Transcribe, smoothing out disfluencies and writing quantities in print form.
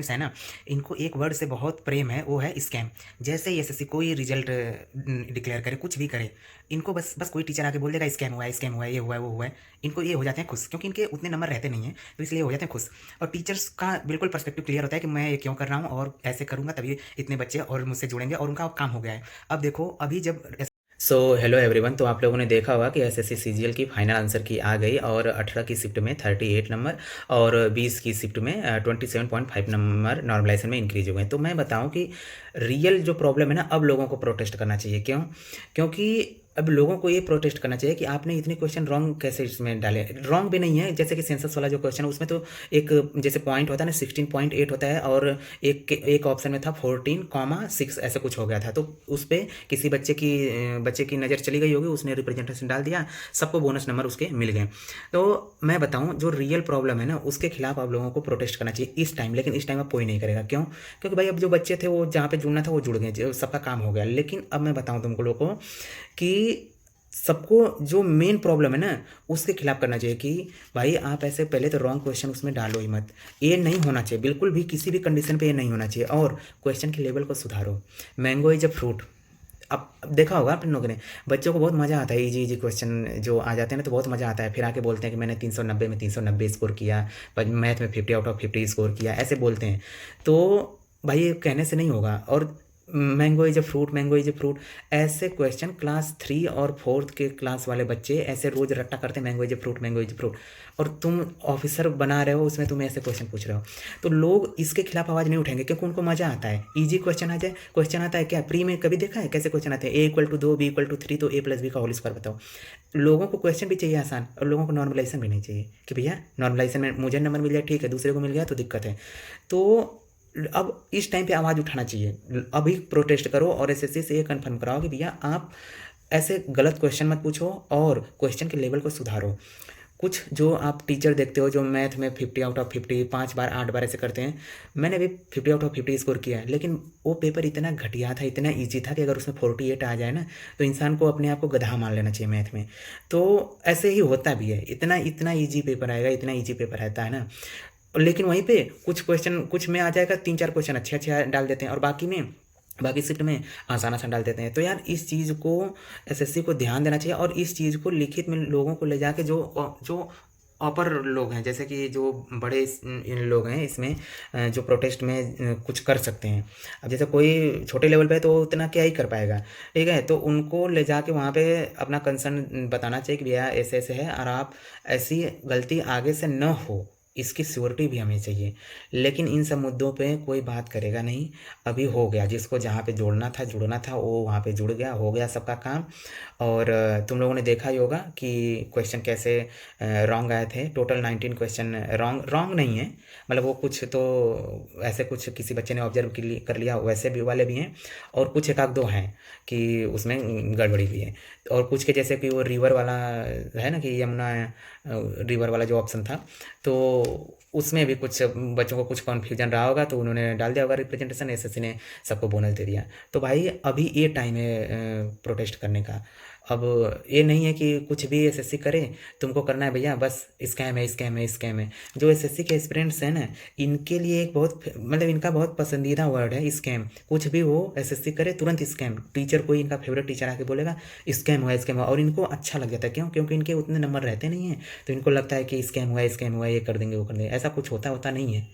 Students हैं ना, इनको एक वर्ड से बहुत प्रेम है, वो है स्कैम। जैसे ही एसएससी कोई रिजल्ट डिक्लेयर करे, कुछ भी करे, इनको बस बस कोई टीचर आके बोल देगा स्कैम हुआ है, स्कैम हुआ है, ये हुआ है, वो हुआ है, इनको ये हो जाते हैं खुश, क्योंकि इनके उतने नंबर रहते नहीं हैं, तो इसलिए हो जाते हैं खुश। और टीचर्स का बिल्कुल पर्सपेक्टिव क्लियर होता है कि मैं ये क्यों कर रहा हूँ और ऐसे करूँगा तभी इतने बच्चे और मुझसे जुड़ेंगे और उनका काम हो गया है। अब देखो, अभी जब सो हेलो एवरीवन, तो आप लोगों ने देखा होगा कि एसएससी सीजीएल की फाइनल आंसर की आ गई और 18 की शिफ्ट में 38 नंबर और 20 की शिफ्ट में 27.5 नंबर नॉर्मलाइजेशन में इंक्रीज हो गए। तो मैं बताऊं कि रियल जो प्रॉब्लम है ना, अब लोगों को प्रोटेस्ट करना चाहिए। क्यों? क्योंकि अब लोगों को ये प्रोटेस्ट करना चाहिए कि आपने इतने क्वेश्चन रॉन्ग कैसे इसमें डाले। रॉन्ग भी नहीं है, जैसे कि सेंसस वाला जो क्वेश्चन है उसमें तो एक जैसे पॉइंट होता है ना 16.8 होता है और एक ऑप्शन में था 14,6 ऐसे कुछ हो गया था। तो उस पर किसी बच्चे की नज़र चली गई होगी, उसने रिप्रेजेंटेशन डाल दिया, सबको बोनस नंबर उसके मिल गए। तो मैं बताऊं, जो रियल प्रॉब्लम है ना उसके खिलाफ आप लोगों को प्रोटेस्ट करना चाहिए इस टाइम। लेकिन इस टाइम अब कोई नहीं करेगा। क्यों? क्योंकि भाई अब जो बच्चे थे वो जहाँ पे जुड़ना था वो जुड़ गए, सबका काम हो गया। लेकिन अब मैं बताऊं तुमको लोगों को कि सबको जो मेन प्रॉब्लम है ना उसके खिलाफ करना चाहिए कि भाई आप ऐसे पहले तो रॉन्ग क्वेश्चन उसमें डालो ही मत। ये नहीं होना चाहिए बिल्कुल भी, किसी भी कंडीशन पे ये नहीं होना चाहिए। और क्वेश्चन के लेवल को सुधारो। Mango is a fruit. अब देखा होगा आप लोगों ने, बच्चों को बहुत मज़ा आता है, इजी इजी क्वेश्चन जो आ जाते हैं ना तो बहुत मज़ा आता है। फिर आके बोलते हैं कि मैंने 390 में 390 स्कोर किया, पर मैथ में 50 आउट ऑफ 50 स्कोर किया, ऐसे बोलते हैं। तो भाई ये कहने से नहीं होगा। और mango is a fruit, mango is a fruit, ऐसे क्वेश्चन क्लास 3 और 4 के क्लास वाले बच्चे ऐसे रोज रट्टा करते हैं, mango is a fruit, mango is a fruit. और तुम ऑफिसर बना रहे हो, उसमें तुम ऐसे क्वेश्चन पूछ रहे हो। तो लोग इसके खिलाफ आवाज़ नहीं उठेंगे क्योंकि उनको मज़ा आता है। इजी क्वेश्चन आ जाए, क्वेश्चन आता है क्या प्री में कभी देखा है कैसे क्वेश्चन आते हैं? A = 2, B = 3, तो A+B का होल स्क्वायर बताओ। लोगों को क्वेश्चन भी चाहिए आसान, और लोगों को नॉर्मलाइजेशन भी नहीं चाहिए कि भैया नॉर्मलाइजेशन में मुझे नंबर मिल जाए ठीक है, दूसरे को मिल गया तो दिक्कत है। तो अब इस टाइम पे आवाज़ उठाना चाहिए। अभी प्रोटेस्ट करो और एसएससी से ये कंफर्म कराओ कि भैया आप ऐसे गलत क्वेश्चन मत पूछो और क्वेश्चन के लेवल को सुधारो। कुछ जो आप टीचर देखते हो जो मैथ में 50 आउट ऑफ 50 5 बार 8 बार ऐसे करते हैं, मैंने भी 50 आउट ऑफ 50 स्कोर किया है, लेकिन वो पेपर इतना घटिया था, इतना ईजी था कि अगर उसमें 48 आ जाए ना तो इंसान को अपने आप को गधा मान लेना चाहिए मैथ में। तो ऐसे ही होता भी है, इतना इतना ईजी पेपर आएगा, इतना ईजी पेपर रहता है ना। लेकिन वहीं पे कुछ क्वेश्चन, कुछ में आ जाएगा 3 4 क्वेश्चन अच्छे अच्छे डाल देते हैं और बाकी शिफ्ट में आसान आसान डाल देते हैं। तो यार इस चीज़ को एसएससी को ध्यान देना चाहिए और इस चीज़ को लिखित में लोगों को ले जाके जो जो अपर लोग हैं, जैसे कि जो बड़े इन लोग हैं इसमें जो प्रोटेस्ट में कुछ कर सकते हैं। अब जैसे कोई छोटे लेवल पे है तो उतना क्या ही कर पाएगा, ठीक है? तो उनको ले जाके वहाँ पे अपना कंसर्न बताना चाहिए कि भैया ऐसे ऐसे है और आप ऐसी गलती आगे से न हो, इसकी श्योरिटी भी हमें चाहिए। लेकिन इन सब मुद्दों पे कोई बात करेगा नहीं। अभी हो गया, जिसको जहाँ पे जोड़ना था जुड़ना था वो वहाँ पे जुड़ गया, हो गया सबका काम। और तुम लोगों ने देखा ही होगा कि क्वेश्चन कैसे रॉन्ग आए थे। टोटल 19 क्वेश्चन रॉन्ग रॉन्ग नहीं है, मतलब वो कुछ तो ऐसे कुछ किसी बच्चे ने ऑब्जर्व कर लिया वैसे भी वाले भी हैं, और कुछ एक आध दो हैं कि उसमें गड़बड़ी भी है। और कुछ के जैसे कि वो रिवर वाला है ना कि यमुना रिवर वाला जो ऑप्शन था, तो उसमें भी कुछ बच्चों को कुछ कन्फ्यूजन रहा होगा तो उन्होंने डाल दिया होगा रिप्रेजेंटेशन, एसएससी ने सबको बोनस दे दिया। तो भाई अभी ये टाइम है प्रोटेस्ट करने का। अब ये नहीं है कि कुछ भी एसएससी करे, तुमको करना है भैया बस स्कैम है, स्कैम है, स्कैम है। जो एसएससी के एस्पिरेंट्स हैं ना, इनके लिए एक बहुत मतलब इनका बहुत पसंदीदा वर्ड है स्कैम। कुछ भी हो एसएससी करे तुरंत स्कैम। टीचर कोई इनका फेवरेट टीचर आके बोलेगा स्कैम हुआ, स्कैम हुआ, और इनको अच्छा लग जाता है। क्यों? क्योंकि इनके उतने नंबर रहते नहीं हैं, तो इनको लगता है कि स्कैम हुआ, स्कैम हुआ, ये कर देंगे वो कर देंगे। ऐसा कुछ होता होता नहीं है।